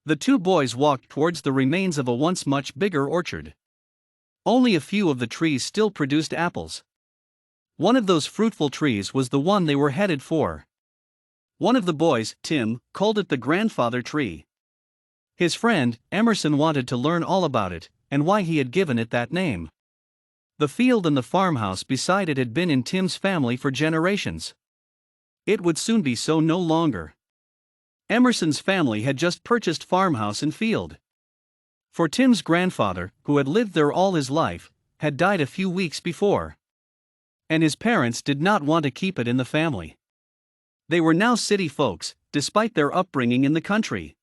The two boys walked towards the remains of a once much bigger orchard. Only a few of the trees still produced apples. One of those fruitful trees was the one they were headed for. One of the boys, Tim, called it the grandfather tree. His friend, Emerson, wanted to learn all about it, and why he had given it that name. The field and the farmhouse beside it had been in Tim's family for generations. It would soon be so no longer. Emerson's family had just purchased farmhouse and field. For Tim's grandfather, who had lived there all his life, had died a few weeks before. And his parents did not want to keep it in the family. They were now city folks, despite their upbringing in the country.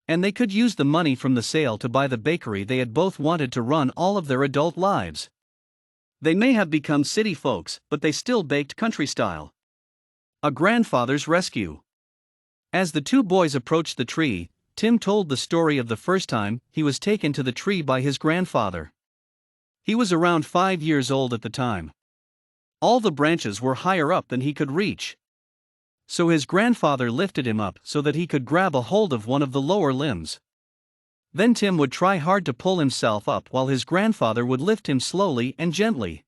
And they could use the money from the sale to buy the bakery they had both wanted to run all of their adult lives. They may have become city folks, but they still baked country style. A grandfather's rescue. As the two boys approached the tree, Tim told the story of the first time he was taken to the tree by his grandfather. He was around 5 years old at the time. All the branches were higher up than he could reach. So his grandfather lifted him up so that he could grab a hold of one of the lower limbs. Then Tim would try hard to pull himself up while his grandfather would lift him slowly and gently.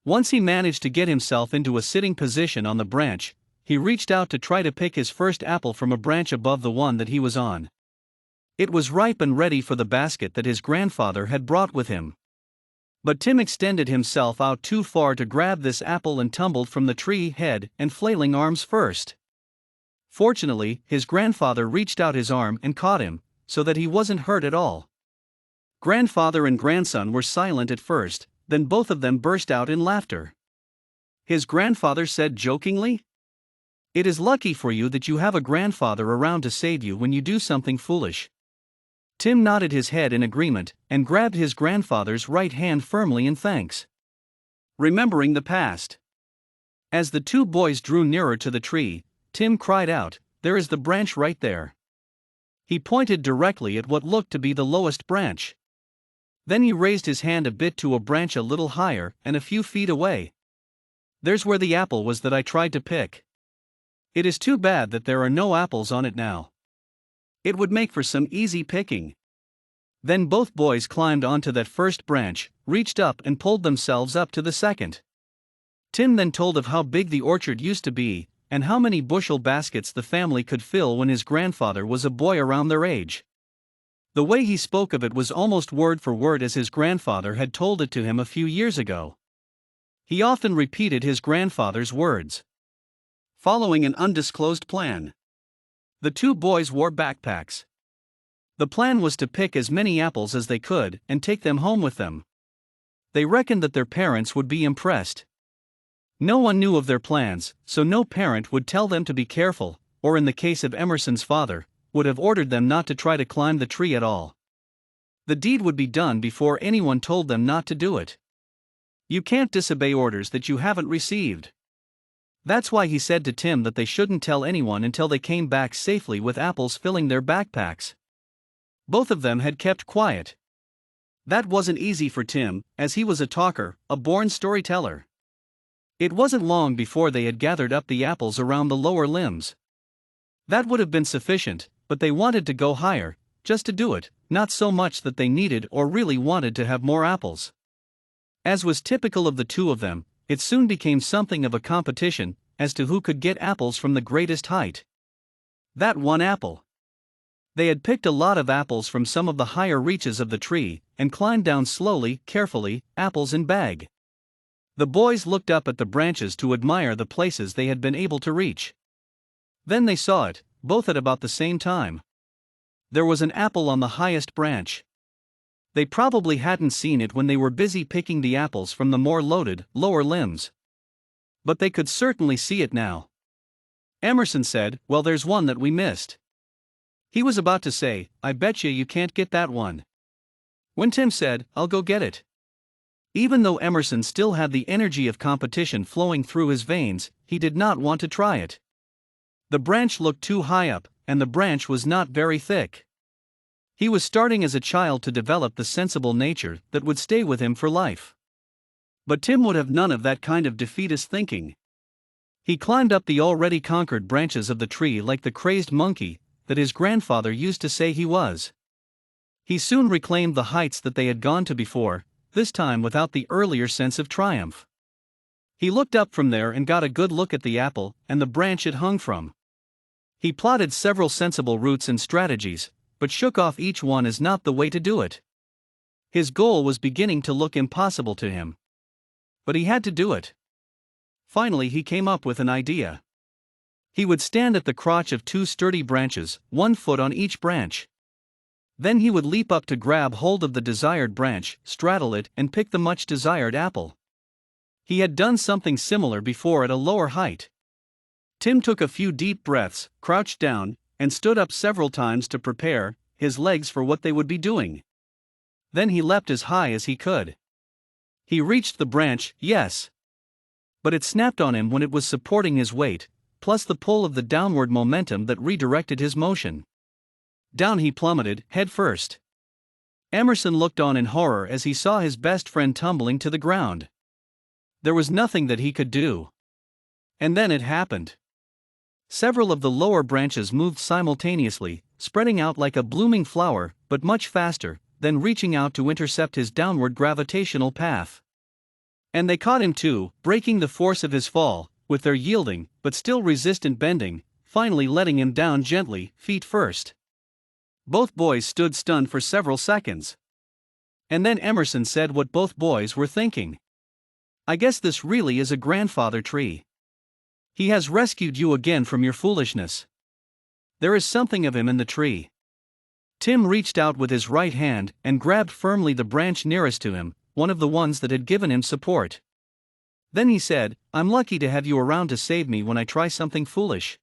Once he managed to get himself into a sitting position on the branch, he reached out to try to pick his first apple from a branch above the one that he was on. It was ripe and ready for the basket that his grandfather had brought with him. But Tim extended himself out too far to grab this apple and tumbled from the tree, head and flailing arms first. Fortunately, his grandfather reached out his arm and caught him, so that he wasn't hurt at all. Grandfather and grandson were silent at first, then both of them burst out in laughter. His grandfather said jokingly, "It is lucky for you that you have a grandfather around to save you when you do something foolish." Tim nodded his head in agreement and grabbed his grandfather's right hand firmly in thanks. Remembering the past. As the two boys drew nearer to the tree, Tim cried out, "There is the branch right there." He pointed directly at what looked to be the lowest branch. Then he raised his hand a bit to a branch a little higher and a few feet away. "There's where the apple was that I tried to pick. It is too bad that there are no apples on it now. It would make for some easy picking." Then both boys climbed onto that first branch, reached up and pulled themselves up to the second. Tim then told of how big the orchard used to be, and how many bushel baskets the family could fill when his grandfather was a boy around their age. The way he spoke of it was almost word for word as his grandfather had told it to him a few years ago. He often repeated his grandfather's words. Following an undisclosed plan. The two boys wore backpacks. The plan was to pick as many apples as they could and take them home with them. They reckoned that their parents would be impressed. No one knew of their plans, so no parent would tell them to be careful, or in the case of Emerson's father, would have ordered them not to try to climb the tree at all. The deed would be done before anyone told them not to do it. You can't disobey orders that you haven't received. That's why he said to Tim that they shouldn't tell anyone until they came back safely with apples filling their backpacks. Both of them had kept quiet. That wasn't easy for Tim, as he was a talker, a born storyteller. It wasn't long before they had gathered up the apples around the lower limbs. That would have been sufficient, but they wanted to go higher, just to do it, not so much that they needed or really wanted to have more apples. As was typical of the two of them, it soon became something of a competition as to who could get apples from the greatest height. That one apple. They had picked a lot of apples from some of the higher reaches of the tree and climbed down slowly, carefully, apples in bag. The boys looked up at the branches to admire the places they had been able to reach. Then they saw it, both at about the same time. There was an apple on the highest branch. They probably hadn't seen it when they were busy picking the apples from the more loaded, lower limbs. But they could certainly see it now. Emerson said, "Well, there's one that we missed." He was about to say, "I betcha you can't get that one," when Tim said, "I'll go get it." Even though Emerson still had the energy of competition flowing through his veins, he did not want to try it. The branch looked too high up, and the branch was not very thick. He was starting as a child to develop the sensible nature that would stay with him for life. But Tim would have none of that kind of defeatist thinking. He climbed up the already conquered branches of the tree like the crazed monkey, that his grandfather used to say he was. He soon reclaimed the heights that they had gone to before, this time without the earlier sense of triumph. He looked up from there and got a good look at the apple and the branch it hung from. He plotted several sensible routes and strategies, but shook off each one as not the way to do it. His goal was beginning to look impossible to him. But he had to do it. Finally, he came up with an idea. He would stand at the crotch of 2 sturdy branches, 1 foot on each branch. Then he would leap up to grab hold of the desired branch, straddle it, and pick the much desired apple. He had done something similar before at a lower height. Tim took a few deep breaths, crouched down, and stood up several times to prepare his legs for what they would be doing. Then he leapt as high as he could. He reached the branch, yes. But it snapped on him when it was supporting his weight, plus the pull of the downward momentum that redirected his motion. Down he plummeted, head first. Emerson looked on in horror as he saw his best friend tumbling to the ground. There was nothing that he could do. And then it happened. Several of the lower branches moved simultaneously, spreading out like a blooming flower, but much faster, then reaching out to intercept his downward gravitational path. And they caught him too, breaking the force of his fall, with their yielding, but still resistant bending, finally letting him down gently, feet first. Both boys stood stunned for several seconds. And then Emerson said what both boys were thinking. "I guess this really is a grandfather tree. He has rescued you again from your foolishness. There is something of him in the tree." Tim reached out with his right hand and grabbed firmly the branch nearest to him, one of the ones that had given him support. Then he said, "I'm lucky to have you around to save me when I try something foolish."